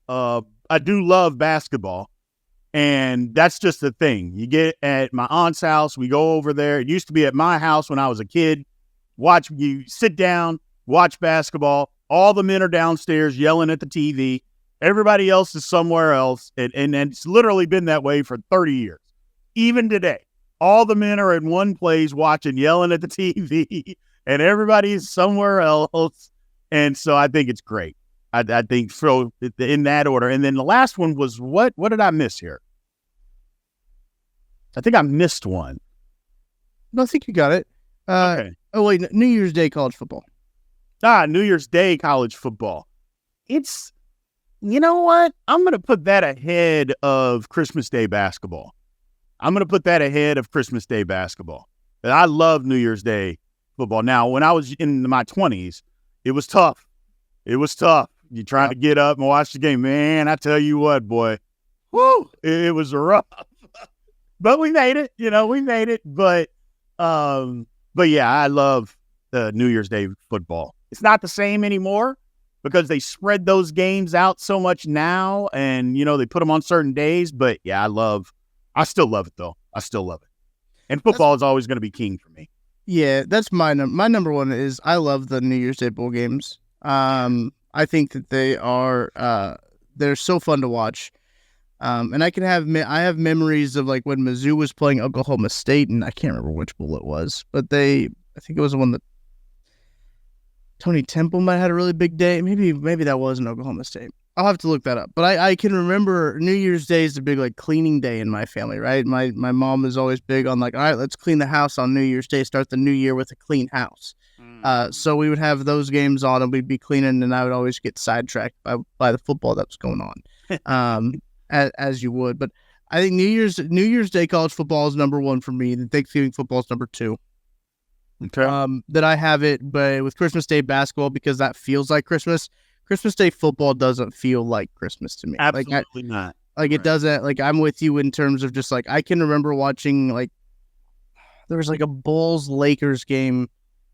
I do love basketball. And that's just the thing. You get at my aunt's house, we go over there. It used to be at my house when I was a kid. You sit down, watch basketball. All the men are downstairs yelling at the TV. Everybody else is somewhere else. And it's literally been that way for 30 years. Even today, all the men are in one place watching, yelling at the TV, and everybody is somewhere else. And so I think it's great. I think so in that order. And then the last one was what did I miss here? I think I missed one. No, I think you got it. Okay. Oh, wait. New Year's Day college football. New Year's Day college football. It's, you know what? I'm going to put that ahead of Christmas Day basketball. And I love New Year's Day football. Now, when I was in my 20s, it was tough. You trying to get up and watch the game. Man, I tell you what, boy. Woo! It was rough. But we made it. But yeah, I love the New Year's Day football. It's not the same anymore because they spread those games out so much now, and they put them on certain days. But yeah, I still love it though. And football is always going to be king for me. Yeah, that's my number one. Is I love the New Year's Day bowl games. I think that they're so fun to watch. And I have memories of like when Mizzou was playing Oklahoma State, and I can't remember which bowl it was, but I think it was the one that Tony Temple might have had a really big day. Maybe that wasn't Oklahoma State. I'll have to look that up. But I can remember New Year's Day is a big like cleaning day in my family, right? My mom is always big on like, all right, let's clean the house on New Year's Day, start the new year with a clean house. So we would have those games on and we'd be cleaning, and I would always get sidetracked by the football that was going on. As you would. But I think New Year's Day college football is number one for me, and Thanksgiving football is number two. Okay. That I have it, but with Christmas Day basketball, because that feels like Christmas. Christmas Day football doesn't feel like Christmas to me. Absolutely not. Like it doesn't. Like I'm with you in terms of just like I can remember watching like there was like a Bulls Lakers game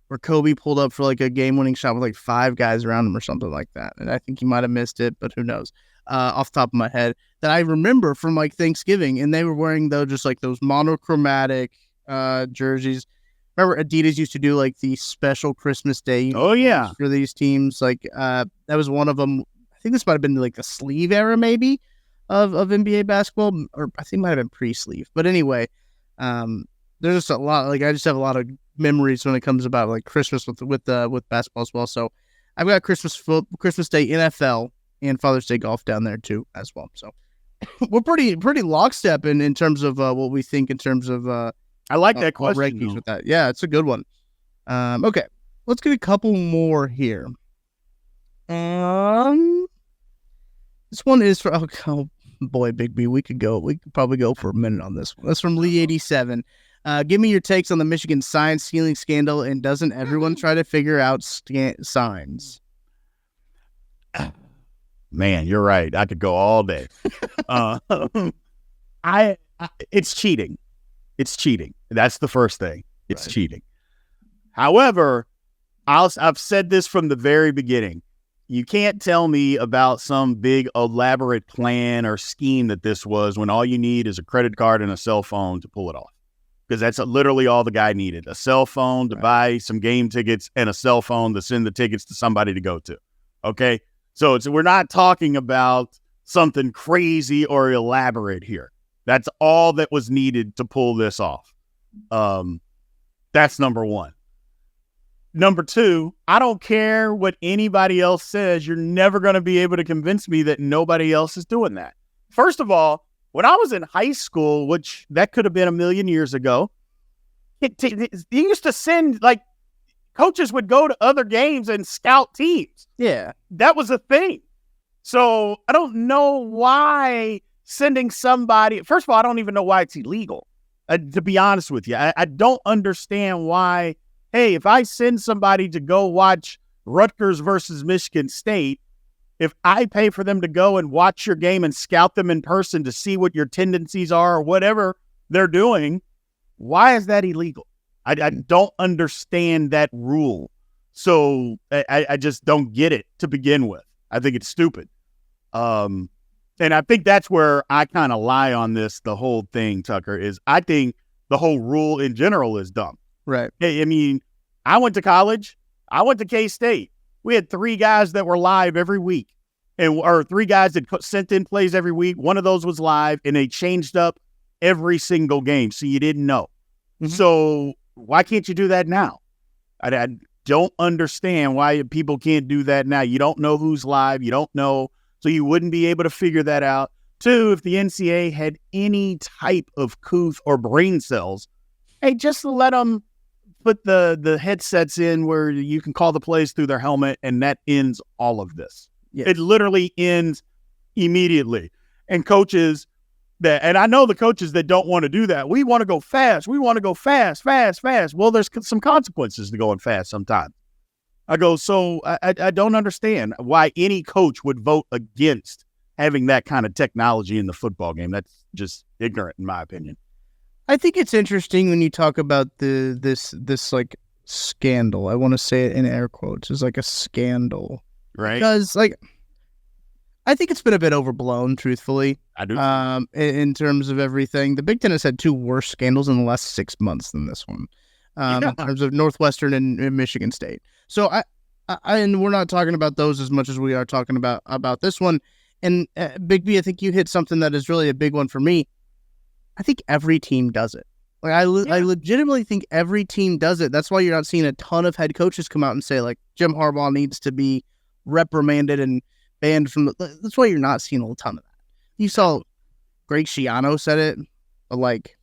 where Kobe pulled up for like a game-winning shot with like 5 guys around him or something like that, and I think he might have missed it, but who knows? Off the top of my head, that I remember from like Thanksgiving, and they were wearing though just like those monochromatic jerseys. Remember Adidas used to do like the special Christmas Day for these teams. Like that was one of them. I think this might have been like the sleeve era maybe of NBA basketball, or I think it might have been pre-sleeve. But anyway, there's just a lot. Like I just have a lot of memories when it comes about like Christmas with basketball as well. So I've got Christmas Day NFL and Father's Day golf down there too as well. So we're pretty lockstep in terms of what we think in terms of I like that question rankings with that. Yeah, it's a good one. Okay, let's get a couple more here. This one is for oh boy, Big B. We could probably go for a minute on this one. That's from Lee87. Give me your takes on the Michigan sign stealing scandal, and doesn't everyone try to figure out signs? Man, you're right. I could go all day. It's cheating. It's cheating. That's the first thing. It's cheating. However, I've said this from the very beginning. You can't tell me about some big elaborate plan or scheme that this was when all you need is a credit card and a cell phone to pull it off. Because that's literally all the guy needed. A cell phone to buy some game tickets and a cell phone to send the tickets to somebody to go to. Okay? So we're not talking about something crazy or elaborate here. That's all that was needed to pull this off. That's number one. Number two, I don't care what anybody else says. You're never going to be able to convince me that nobody else is doing that. First of all, when I was in high school, which that could have been a million years ago, you used to send, like, coaches would go to other games and scout teams. Yeah. That was a thing. So I don't know why sending somebody, first of all, I don't even know why it's illegal, to be honest with you. I don't understand why, hey, if I send somebody to go watch Rutgers versus Michigan State, if I pay for them to go and watch your game and scout them in person to see what your tendencies are or whatever they're doing, why is that illegal? I don't understand that rule. So I just don't get it to begin with. I think it's stupid. And I think that's where I kind of lie on this, the whole thing, Tucker, is I think the whole rule in general is dumb. Right. I mean, I went to college. I went to K-State. We had 3 guys that were live every week, or 3 guys that sent in plays every week. One of those was live, and they changed up every single game, so you didn't know. Mm-hmm. So why can't you do that now? I don't understand why people can't do that now. You don't know who's live. You don't know, so you wouldn't be able to figure that out. Two, if the NCAA had any type of couth or brain cells, hey, just let them put the headsets in where you can call the plays through their helmet, and that ends all of this. Yes. It literally ends immediately. And coaches and I know the coaches that don't want to do that. We want to go fast. We want to go fast. Well, there's some consequences to going fast sometimes. I go, so I don't understand why any coach would vote against having that kind of technology in the football game. That's just ignorant, in my opinion. I think it's interesting when you talk about this like scandal. I want to say it in air quotes. It's like a scandal, right? Because like I think it's been a bit overblown, truthfully. I do. In terms of everything, the Big Ten has had two worse scandals in the last 6 months than this one. In terms of Northwestern and Michigan State. So I and we're not talking about those as much as we are talking about this one. And Big B, I think you hit something that is really a big one for me. I think every team does it. Like I legitimately think every team does it. That's why you're not seeing a ton of head coaches come out and say like Jim Harbaugh needs to be reprimanded and banned from that's why you're not seeing a ton of that. You saw Greg Schiano said it, but like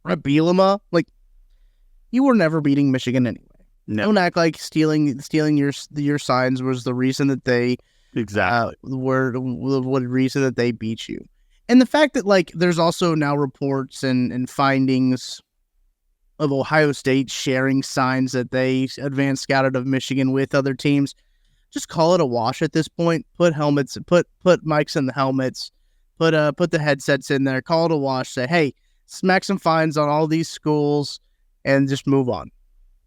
Brett Bielema, like you were never beating Michigan anyway. No. Don't act like stealing your signs was the reason that they were what reason that they beat you. And the fact that like there's also now reports and findings of Ohio State sharing signs that they advanced scouted of Michigan with other teams, just call it a wash at this point. Put helmets, put mics in the helmets, put the headsets in there. Call it a wash. Say, hey, smack some fines on all these schools and just move on.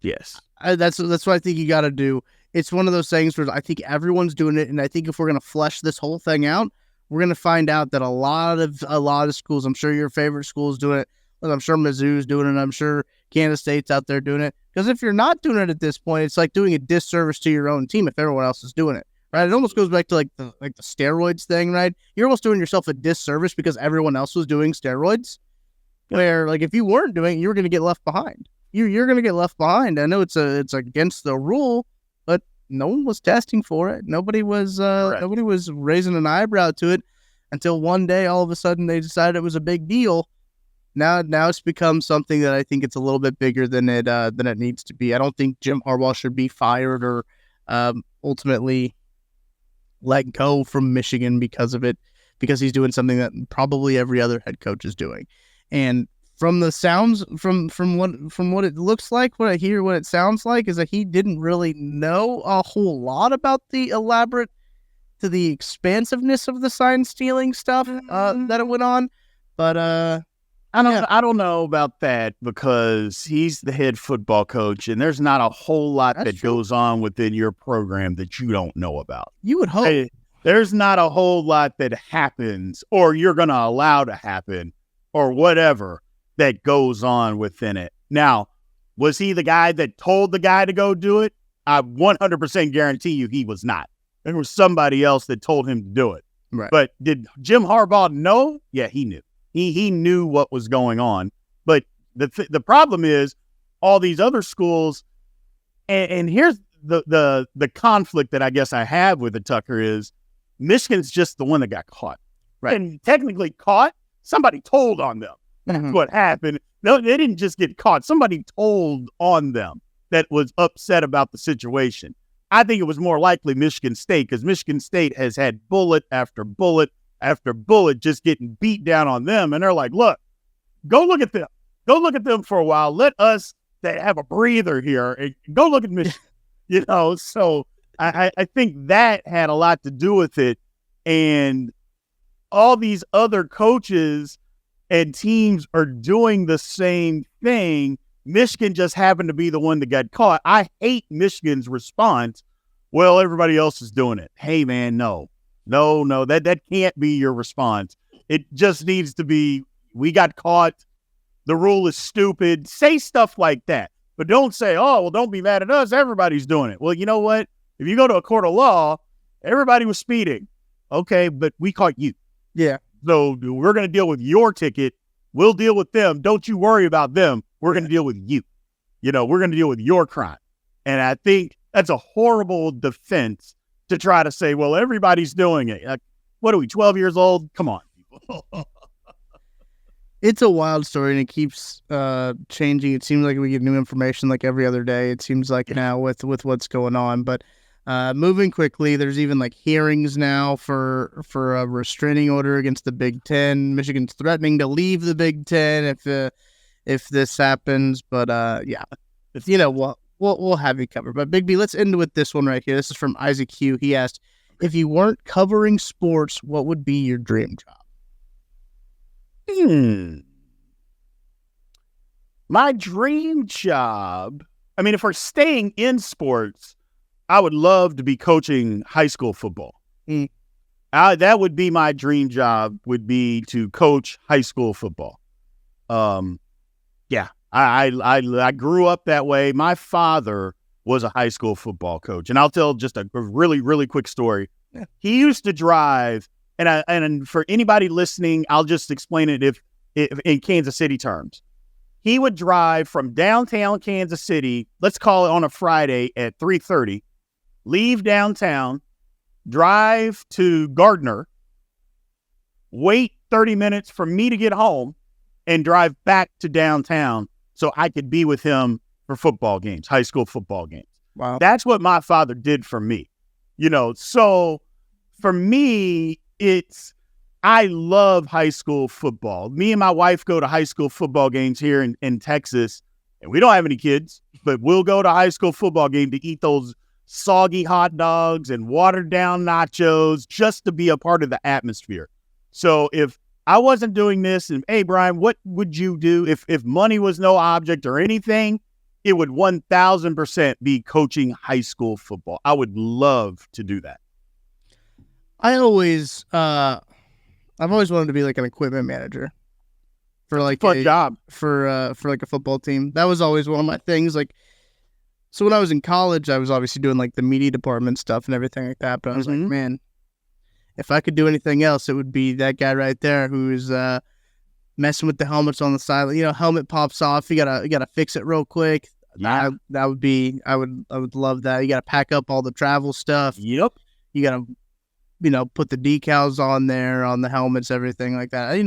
Yes, that's what I think you got to do. It's one of those things where I think everyone's doing it, and I think if we're gonna flesh this whole thing out, we're going to find out that a lot of schools, I'm sure your favorite school's doing it. I'm sure Mizzou's doing it. I'm sure Kansas State's out there doing it. Because if you're not doing it at this point, it's like doing a disservice to your own team if everyone else is doing it, right? It almost goes back to like the steroids thing, right? You're almost doing yourself a disservice because everyone else was doing steroids. Where like if you weren't doing it, you were going to get left behind. You're going to get left behind. I know it's against the rule, but no one was testing for it. Nobody was raising an eyebrow to it until one day, all of a sudden, they decided it was a big deal. Now it's become something that I think it's a little bit bigger than it needs to be. I don't think Jim Harbaugh should be fired or ultimately let go from Michigan because of it, because he's doing something that probably every other head coach is doing. And from the sounds, from what it looks like, what I hear, what it sounds like is that he didn't really know a whole lot about the expansiveness of the sign stealing stuff that it went on. But I don't know about that because he's the head football coach, and there's not a whole lot that goes on within your program that you don't know about. You would hope. Hey, there's not a whole lot that happens or you're going to allow to happen or whatever that goes on within it. Now, was he the guy that told the guy to go do it? I 100% guarantee you he was not. There was somebody else that told him to do it. Right. But did Jim Harbaugh know? Yeah, he knew. He knew what was going on. But the problem is all these other schools, and here's the conflict that I guess I have with it, Tucker, is Michigan's just the one that got caught. Right. And technically caught, somebody told on them. That's what happened. No, they didn't just get caught. Somebody told on them that was upset about the situation. I think it was more likely Michigan State because Michigan State has had bullet after bullet after bullet just getting beat down on them. And they're like, look, go look at them. Go look at them for a while. Let us have a breather here. And go look at Michigan. So I think that had a lot to do with it. And all these other coaches and teams are doing the same thing. Michigan just happened to be the one that got caught. I hate Michigan's response. Well, everybody else is doing it. Hey, man, no, that can't be your response. It just needs to be, we got caught. The rule is stupid. Say stuff like that. But don't say, oh, well, don't be mad at us. Everybody's doing it. Well, you know what? If you go to a court of law, everybody was speeding. Okay, but we caught you. Yeah. So we're going to deal with your ticket. We'll deal with them. Don't you worry about them. We're going to deal with you. We're going to deal with your crime. And I think that's a horrible defense to try to say, well, everybody's doing it. Like, what are we, 12 years old? Come on, It's a wild story, and it keeps changing. It seems like we get new information like every other day. It seems like now with what's going on. But moving quickly, there's even like hearings now for a restraining order against the Big Ten. Michigan's threatening to leave the Big Ten if this happens. But yeah, we'll have you covered. But Big B, let's end with this one right here. This is from Isaac Hugh. He asked, if you weren't covering sports, what would be your dream job? My dream job, I mean, if we're staying in sports, I would love to be coaching high school football. That would be my dream job, would be to coach high school football. Yeah, I grew up that way. My father was a high school football coach, and I'll tell just a really, really quick story. Yeah. He used to drive, and for anybody listening, I'll just explain it if in Kansas City terms. He would drive from downtown Kansas City, let's call it on a Friday at 3:30, leave downtown, drive to Gardner, wait 30 minutes for me to get home, and drive back to downtown so I could be with him for football games, high school football games. Wow. That's what my father did for me. So for me, I love high school football. Me and my wife go to high school football games here in Texas, and we don't have any kids, but we'll go to high school football game to eat those soggy hot dogs and watered down nachos just to be a part of the atmosphere. So if I wasn't doing this, and hey, Brian, what would you do if money was no object or anything? It would 1,000% be coaching high school football. I would love to do that. I've always wanted to be like an equipment manager for like fun job for like a football team. That was always one of my things. Like, so when I was in college, I was obviously doing like the media department stuff and everything like that. But I was like, man, if I could do anything else, it would be that guy right there who's messing with the helmets on the side. Helmet pops off. You gotta fix it real quick. Yeah. That would be. I would love that. You gotta pack up all the travel stuff. Yep. You gotta put the decals on there, on the helmets, everything like that. You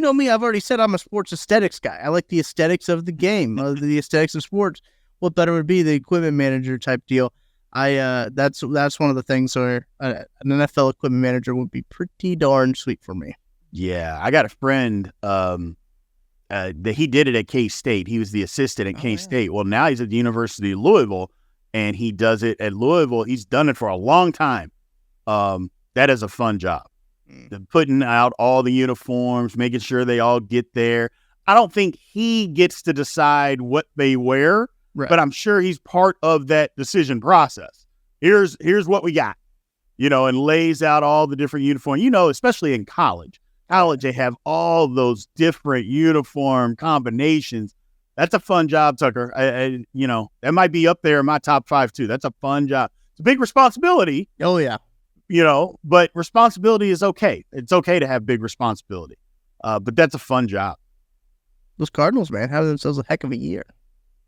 know me, I've already said I'm a sports aesthetics guy. I like the aesthetics of the game, the aesthetics of sports. What better would be the equipment manager type deal? That's one of the things where an NFL equipment manager would be pretty darn sweet for me. Yeah, I got a friend that he did it at K-State. He was the assistant at K-State. Yeah. Well, now he's at the University of Louisville, and he does it at Louisville. He's done it for a long time. That is a fun job. Putting out all the uniforms, making sure they all get there. I don't think he gets to decide what they wear, right, but I'm sure he's part of that decision process. Here's what we got, and lays out all the different uniforms, especially in college. They have all those different uniform combinations. That's a fun job, Tucker. That might be up there in my top 5 too. That's a fun job. It's a big responsibility. Oh yeah. But responsibility is okay. It's okay to have big responsibility. But that's a fun job. Those Cardinals, man, have themselves a heck of a year.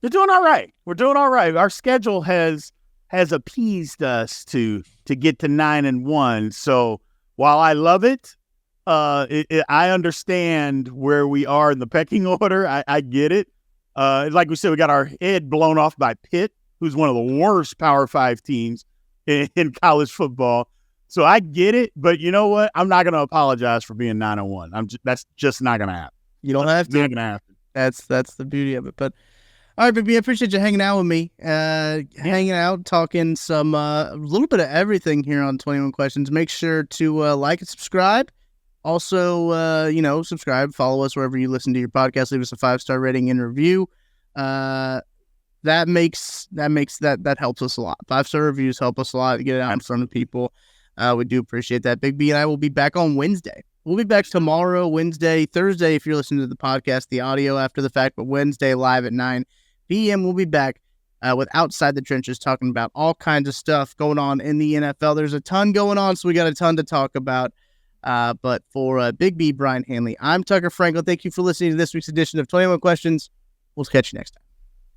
They're doing all right. We're doing all right. Our schedule has appeased us to get to 9-1. So while I love it, I understand where we are in the pecking order. I get it. Like we said, we got our head blown off by Pitt, who's one of the worst Power 5 teams in college football. So I get it, but you know what? I'm not going to apologize for being 9-1. That's just not going to happen. You don't have to. Not going to happen. That's the beauty of it. But all right, baby, I appreciate you hanging out with me. Hanging out, talking some a little bit of everything here on 21 Questions. Make sure to like and subscribe. Also, subscribe, follow us wherever you listen to your podcast. Leave us a 5-star rating and review. That helps us a lot. 5-star reviews help us a lot to get it out in front of people. We do appreciate that. Big B and I will be back on Wednesday. We'll be back tomorrow, Wednesday, Thursday, if you're listening to the podcast, the audio after the fact, but Wednesday live at 9 p.m. We'll be back with Outside the Trenches, talking about all kinds of stuff going on in the NFL. There's a ton going on, so we got a ton to talk about. But for Big B, Brian Hanley, I'm Tucker Franklin. Thank you for listening to this week's edition of 21 Questions. We'll catch you next time.